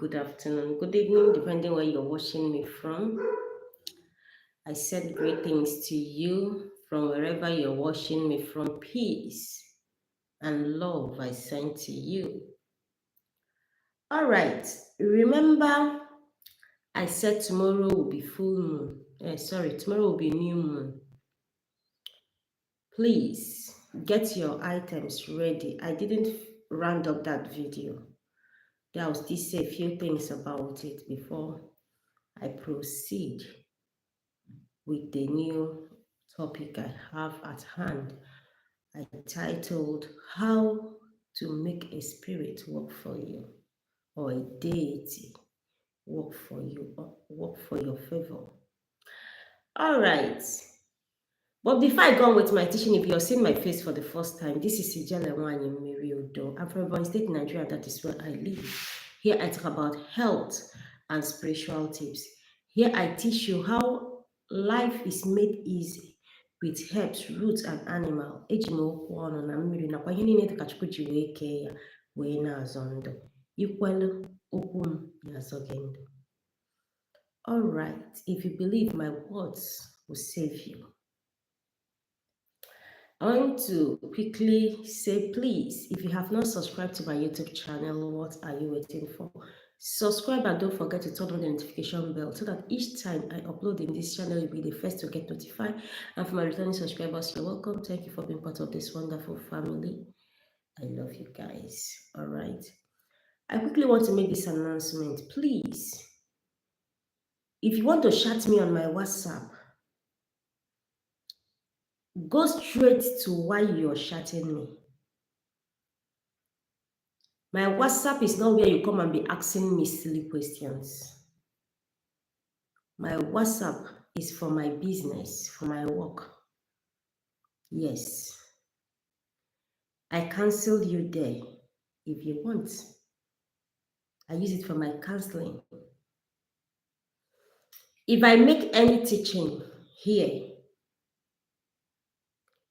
good afternoon, good evening, depending where you're watching me from. I said greetings to you from wherever you're watching me from. Peace and love I send to you. All right, remember I said tomorrow will be full moon. Tomorrow will be new moon. Please get your items ready. I didn't round up that video. I'll still say a few things about it before I proceed with the new topic I have at hand. I titled How to Make a Spirit Work for You, or a deity work for you, or work for your favor. All right. But before I go on with my teaching, if you're seeing my face for the first time, this is mmiri. I'm from Ebonyi State, Nigeria. That is where I live. Here I talk about health and spiritual tips. Here I teach you how life is made easy with herbs, roots, and animal. Ejimokwu ọnụ na mmiri nakwa ihe niile dịka Chukwu ji wee kee ya wee na-azọ ndụ. Ikwelu okwu m na-azọ gị ndụ. All right, if you believe my words will save you. I want to quickly say, please, if you have not subscribed to my YouTube channel, what are you waiting for? Subscribe and don't forget to turn on the notification bell so that each time I upload in this channel, you'll be the first to get notified. And for my returning subscribers, you're welcome. Thank you for being part of this wonderful family. I love you guys. All right. I quickly want to make this announcement. Please, if you want to chat me on my WhatsApp, go straight to why you're chatting me. My WhatsApp is not where you come and be asking me silly questions. My WhatsApp is for my business, for my work. Yes. I cancel you there if you want. I use it for my counseling. If I make any teaching here,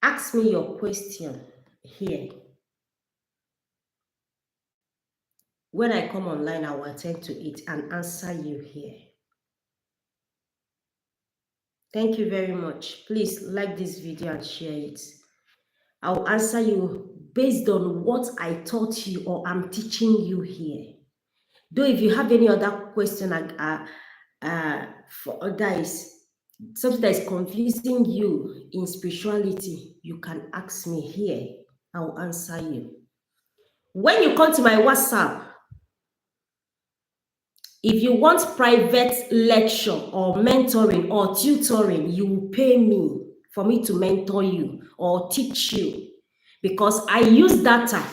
ask me your question here. When I come online, I will attend to it and answer you here. Thank you very much. Please like this video and share it. I will answer you based on what I taught you or I'm teaching you here. Though if you have any other question for that is something that is confusing you in spirituality, you can ask me here. I will answer you. When you come to my WhatsApp, if you want private lecture or mentoring or tutoring, you will pay me for me to mentor you or teach you, because I use data.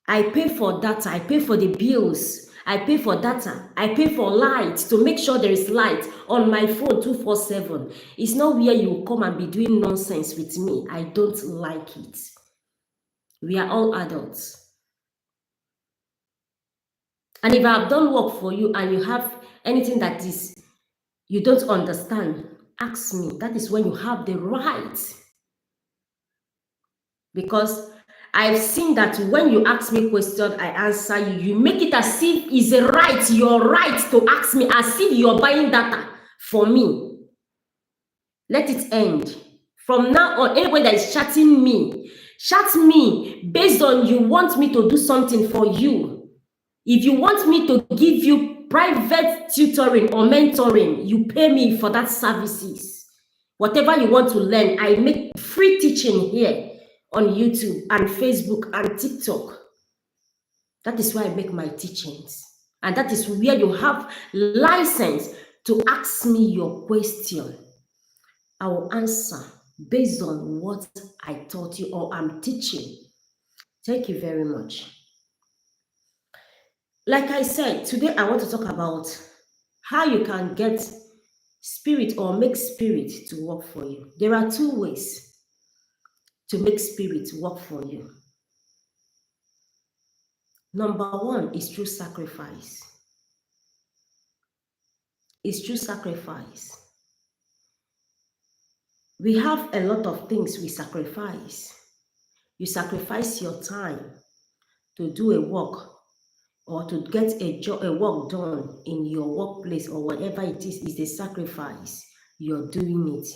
I pay for data, I pay for the bills, I pay for data, I pay for light to make sure there is light on my phone 247. It's not where you come and be doing nonsense with me. I don't like it. We are all adults. And if I have done work for you and you have anything that is you don't understand, ask me. That is when you have the right. Because I've seen that when you ask me a question, I answer you. You make it as if it's a right, your right to ask me, as if you're buying data for me. Let it end. From now on, anybody that is chatting me, chat me based on you want me to do something for you. If you want me to give you private tutoring or mentoring, you pay me for that services. Whatever you want to learn, I make free teaching here on YouTube and Facebook and TikTok. That is why I make my teachings. And that is where you have license to ask me your question. I will answer based on what I taught you or I'm teaching. Thank you very much. Like I said, today I want to talk about how you can get spirit or make spirit to work for you. There are two ways to make spirit work for you. Number one is through sacrifice. It's through sacrifice. We have a lot of things we sacrifice. You sacrifice your time to do a work. or to get a work done in your workplace or whatever it is a sacrifice. You're doing it.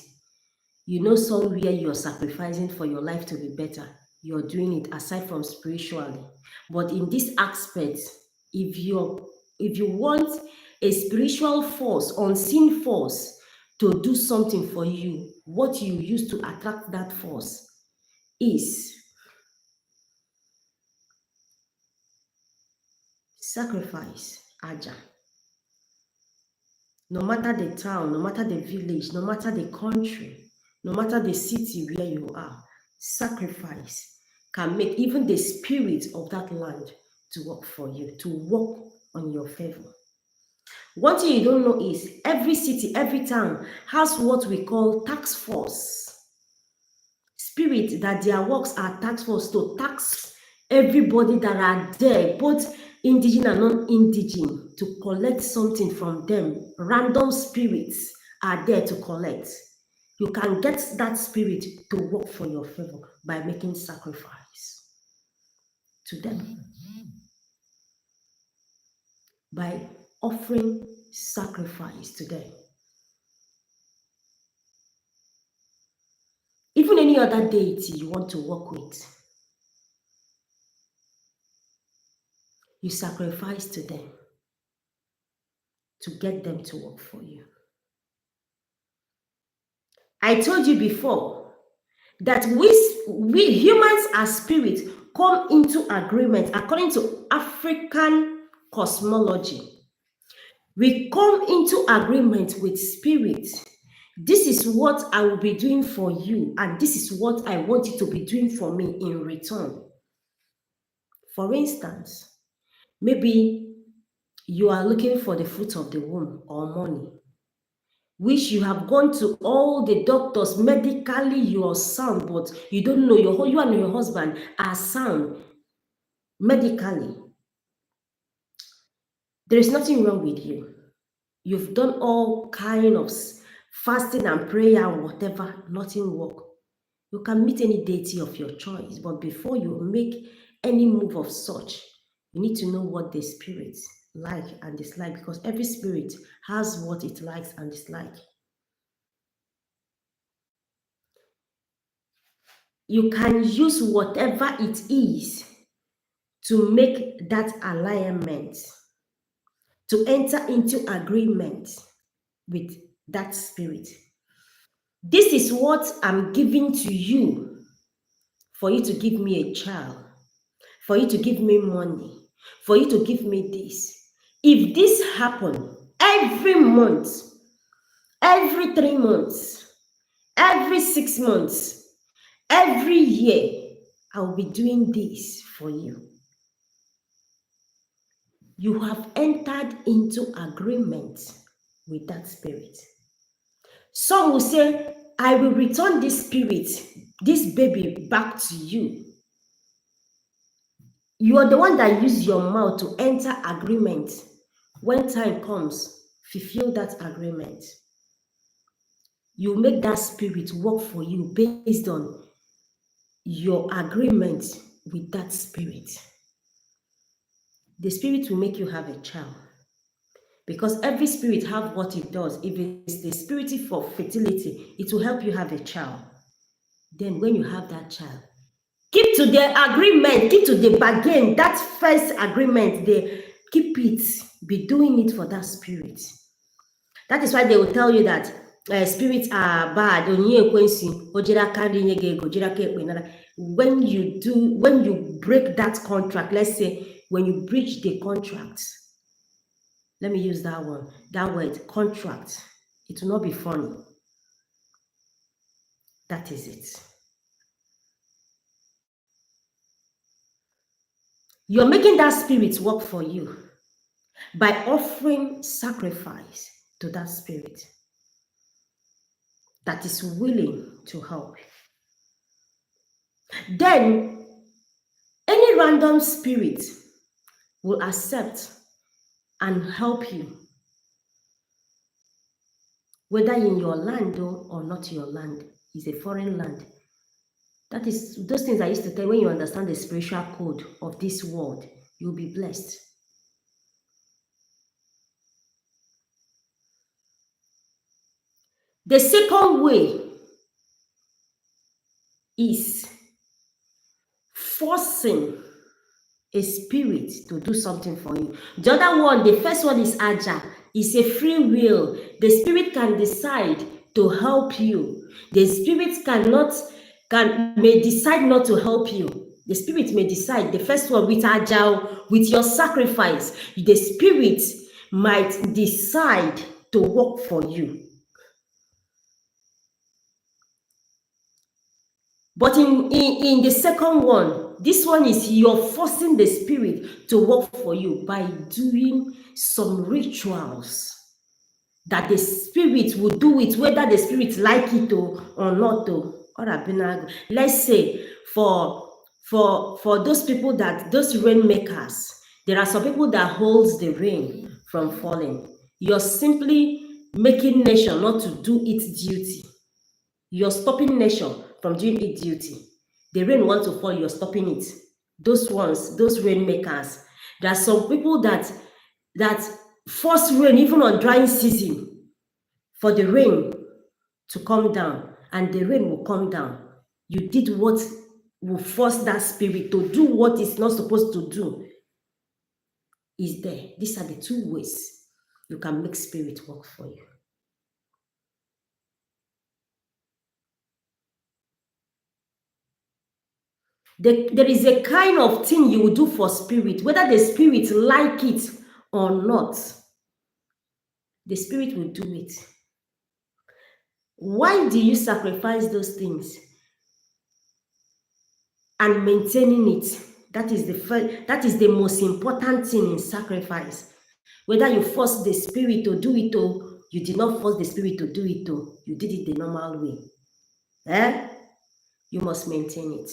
You know somewhere you're sacrificing for your life to be better. You're doing it aside from spiritually. But in this aspect, if you want a spiritual force, unseen force, to do something for you, what you use to attract that force is sacrifice, aja. No matter the town, no matter the village, no matter the country, no matter the city where you are, sacrifice can make even the spirit of that land to work for you, to work on your favor. One thing you don't know is every city, every town has what we call tax force. Spirit that their works are tax force to tax everybody that are there, both indigenous and non-indigenous, to collect something from them. Random spirits are there to collect. You can get that spirit to work for your favor by making sacrifice to them, by offering sacrifice to them. Even any other deity you want to work with, you sacrifice to them to get them to work for you. I told you before that we humans as spirits come into agreement according to African cosmology. We come into agreement with spirit. This is what I will be doing for you, and this is what I want you to be doing for me in return. For instance, maybe you are looking for the fruit of the womb or money, which you have gone to all the doctors, medically you are sound, but you don't know you and your husband are sound medically. There is nothing wrong with you. You've done all kind of fasting and prayer and whatever, nothing work. You can meet any deity of your choice, but before you make any move of such, you need to know what the spirit like and dislike, because every spirit has what it likes and dislikes. You can use whatever it is to make that alignment, to enter into agreement with that spirit. This is what I'm giving to you for you to give me a child, for you to give me money, for you to give me this. If this happen every month, every 3 months, every 6 months, every year, I'll be doing this for you. You have entered into agreement with that spirit. Some will say, I will return this spirit, this baby back to you. You are the one that used your mouth to enter agreement. When time comes, fulfill that agreement. You make that spirit work for you based on your agreement with that spirit. The spirit will make you have a child. Because every spirit have what it does. If it's the spirit for fertility, it will help you have a child. Then when you have that child, keep to the agreement, keep to the bargain, that first agreement, they keep it, be doing it for that spirit. That is why they will tell you that spirits are bad. When you break that contract, let's say when you breach the contract, let me use that word, contract. It will not be funny. That is it. You're making that spirit work for you by offering sacrifice to that spirit that is willing to help. Then, any random spirit will accept and help you, whether in your land or not your land. It's a foreign land. That is those things I used to tell you. When you understand the spiritual code of this world, you'll be blessed. The second way is forcing a spirit to do something for you. The other one, the first one is agile. It's a free will. The spirit can decide to help you. The spirit may decide not to help you. The spirit may decide. The first one with agile, with your sacrifice, the spirit might decide to work for you. But in the second one, this one is you're forcing the spirit to work for you by doing some rituals that the spirit will do it, whether the spirit like it or not. Let's say for those people, that those rainmakers, there are some people that holds the rain from falling. You're simply making nature not to do its duty. You're stopping nature from doing its duty. The rain wants to fall, you're stopping it. Those ones, those rainmakers. There are some people that force rain even on drying season for the rain to come down, and the rain will come down. You did what will force that spirit to do what it's not supposed to do. Is there. These are the two ways you can make spirit work for you. There is a kind of thing you will do for spirit, whether the spirit like it or not. The spirit will do it. Why do you sacrifice those things? And maintaining it. That is the most important thing in sacrifice. Whether you force the spirit to do it or you did not force the spirit to do it, or you did it the normal way. You must maintain it.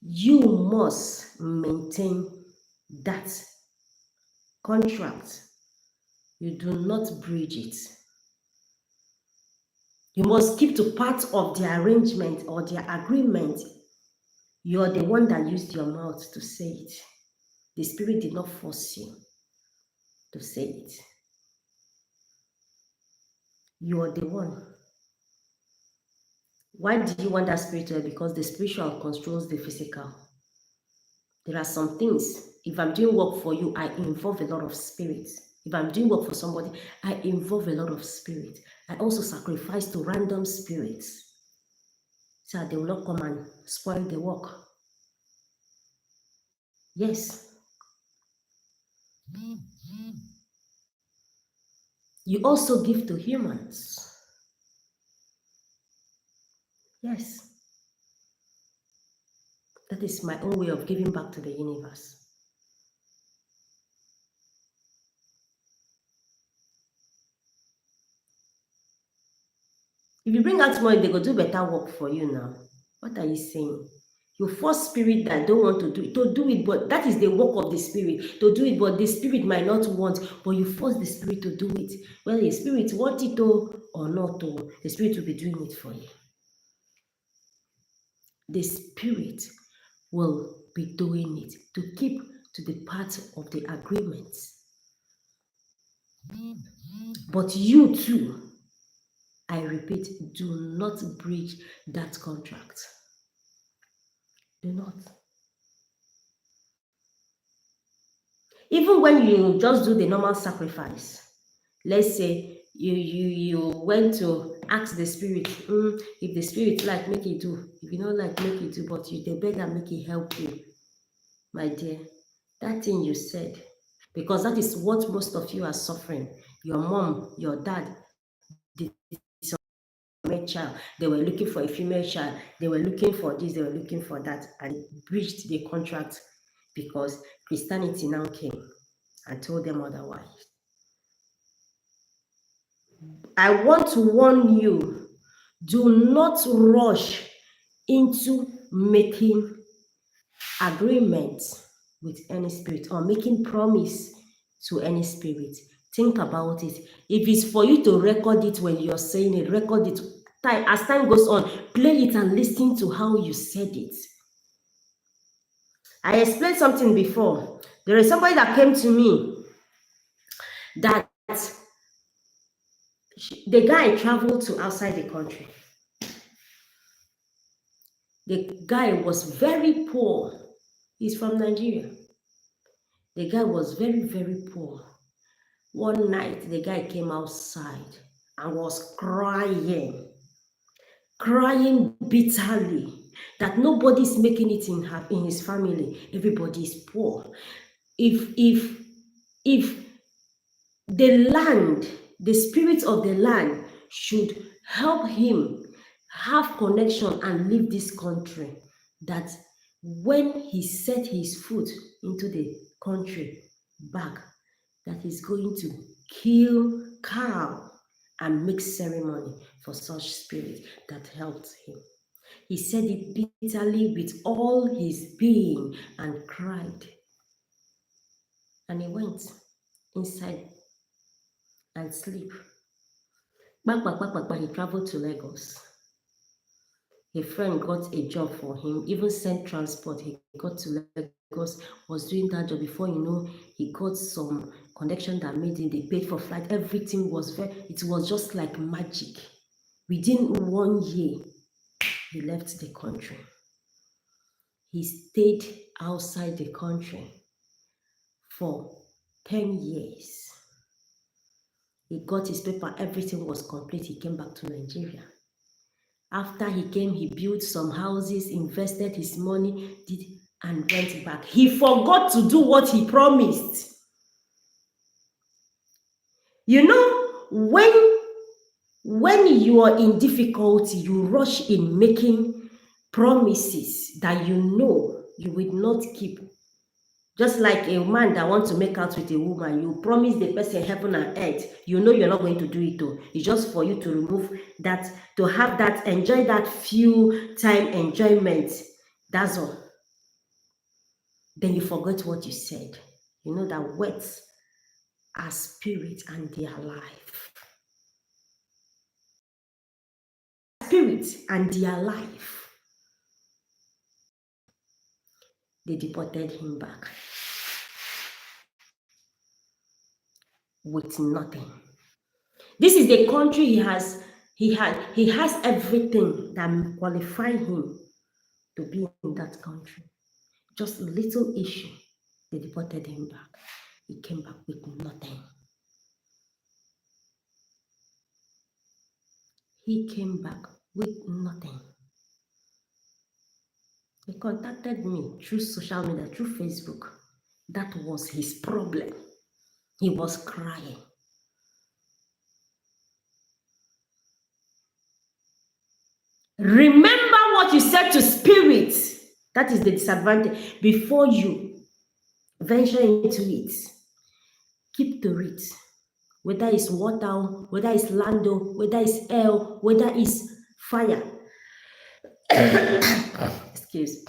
You must maintain that contract. You do not breach it. You must keep to part of the arrangement or the agreement. You're the one that used your mouth to say it. The spirit did not force you to say it. You are the one. Why do you want that spiritual? Because the spiritual controls the physical. There are some things, if I'm doing work for you, I involve a lot of spirit. If I'm doing work for somebody, I involve a lot of spirit. I also sacrifice to random spirits so that they will not come and spoil the work. Yes. You also give to humans. Yes. That is my own way of giving back to the universe. If you bring out money, they go do better work for you now. What are you saying? You force spirit that don't want to do it, but that is the work of the spirit, to do it, but the spirit might not want, but you force the spirit to do it. Well, the spirit want it or not, the spirit will be doing it for you. The spirit will be doing it to keep to the part of the agreement. But you too, I repeat, do not breach that contract. Do not. Even when you just do the normal sacrifice, let's say you went to ask the spirit, if the spirit like, make it do. If you don't like, make it do, but you the beg and make it help you. My dear, that thing you said, because that is what most of you are suffering. Your mom, your dad, the male child, they were looking for a female child, they were looking for this, they were looking for that, and breached the contract because Christianity now came and told them otherwise. I want to warn you, do not rush into making agreements with any spirit or making promise to any spirit. Think about it. If it's for you to record it when you're saying it, record it. As time goes on, play it and listen to how you said it. I explained something before. There is somebody that came to me that The guy traveled to outside the country. The guy was very poor. He's from Nigeria. The guy was very, very poor. One night, the guy came outside and was crying bitterly that nobody's making it in his family. Everybody is poor. If the land, the spirit of the land should help him have connection and leave this country, that when he set his foot into the country back, that he's going to kill cow and make ceremony for such spirit that helped him. He said it bitterly with all his being and cried. And he went inside and sleep. He traveled to Lagos. A friend got a job for him, even sent transport. He got to Lagos, was doing that job. Before you know, he got some connection that made him, they paid for flight. Everything was it was just like magic. Within 1 year, he left the country. He stayed outside the country for 10 years. He got his paper, everything was complete. He came back to Nigeria. After he came, he built some houses, invested his money, and went back. He forgot to do what he promised. You know, when you are in difficulty, you rush in making promises that you know you will not keep. Just like a man that wants to make out with a woman, you promise the person heaven and earth, you know you're not going to do it though. It's just for you to remove that, to have that, enjoy that few time enjoyment. That's all. Then you forget what you said. You know that words are spirit and they are life. Spirit and they are life. They deported him back with nothing. This is the country he has everything that qualify him to be in that country. Just a little issue, they deported him back. He came back with nothing. He came back with nothing. He contacted me through social media, through Facebook. That was his problem. He was crying. Remember what you said to spirit. That is the disadvantage. Before you venture into it, keep to it. Whether it's water, whether it's land, whether it's air, whether it's fire. Excuse.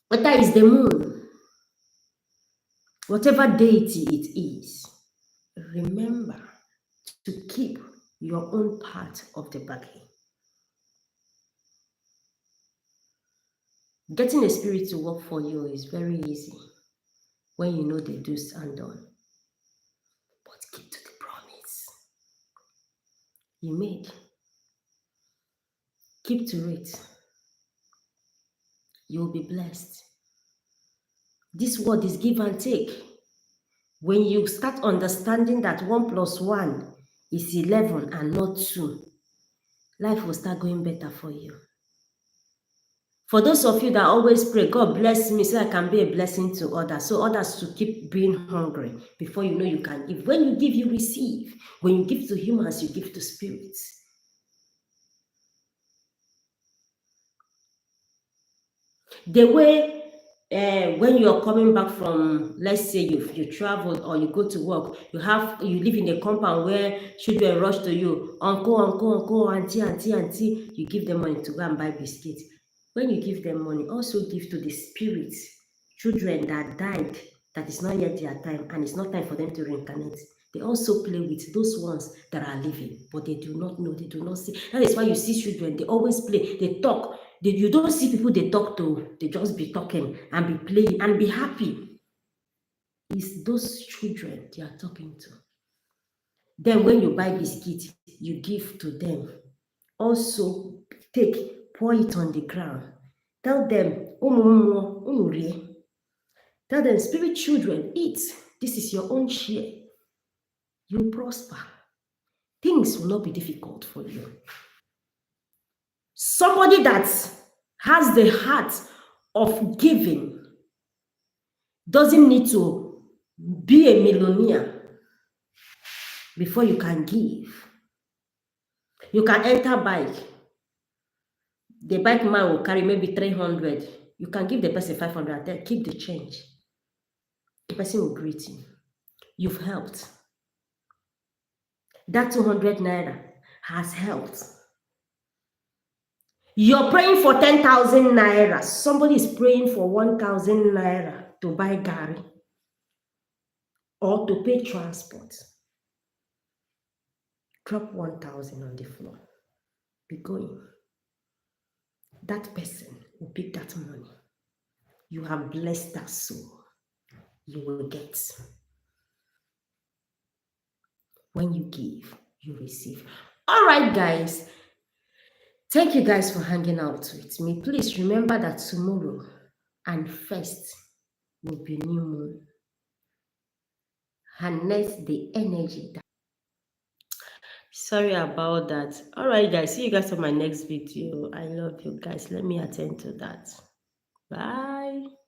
Whether it's the moon, whatever deity it is, remember to keep your own part of the bargain. Getting a spirit to work for you is very easy when you know the do's and don'ts. But keep to the promise you made. Keep to it. You will be blessed. This word is give and take. When you start understanding that 1 + 1 is 11 and not 2, life will start going better for you. For those of you that always pray, God bless me so I can be a blessing to others, so others to keep being hungry. Before you know, you can give. When you give, you receive. When you give to humans, you give to spirits. The way when you're coming back from, let's say you traveled or you go to work, you live in a compound where children rush to you, uncle, auntie, you give them money to go and buy biscuits. When you give them money, also give to the spirits, children that died, that is not yet their time, and it's not time for them to reincarnate. They also play with those ones that are living, but they do not know, they do not see. That is why you see children, they always play, they talk. You don't see people they talk to, they just be talking and be playing and be happy. It's those children they are talking to. Then when you buy biscuit, you give to them. Also, pour it on the ground. Tell them, tell them, spirit children, eat. This is your own share. You prosper. Things will not be difficult for you. Somebody that has the heart of giving doesn't need to be a millionaire before you can give. You can enter bike. The bike man will carry maybe 300. You can give the person 500, then keep the change. The person will greet you. You've helped. That 200 naira has helped. You're praying for 10,000 naira. Somebody is praying for 1,000 naira to buy gari or to pay transport. Drop 1,000 on the floor. Be going. That person will pick that money. You have blessed that soul. You will get. When you give, you receive. All right, guys. Thank you guys for hanging out with me. Please remember that tomorrow and first will be new moon. Harness the energy. Sorry about that. All right, guys. See you guys on my next video. I love you guys. Let me attend to that. Bye.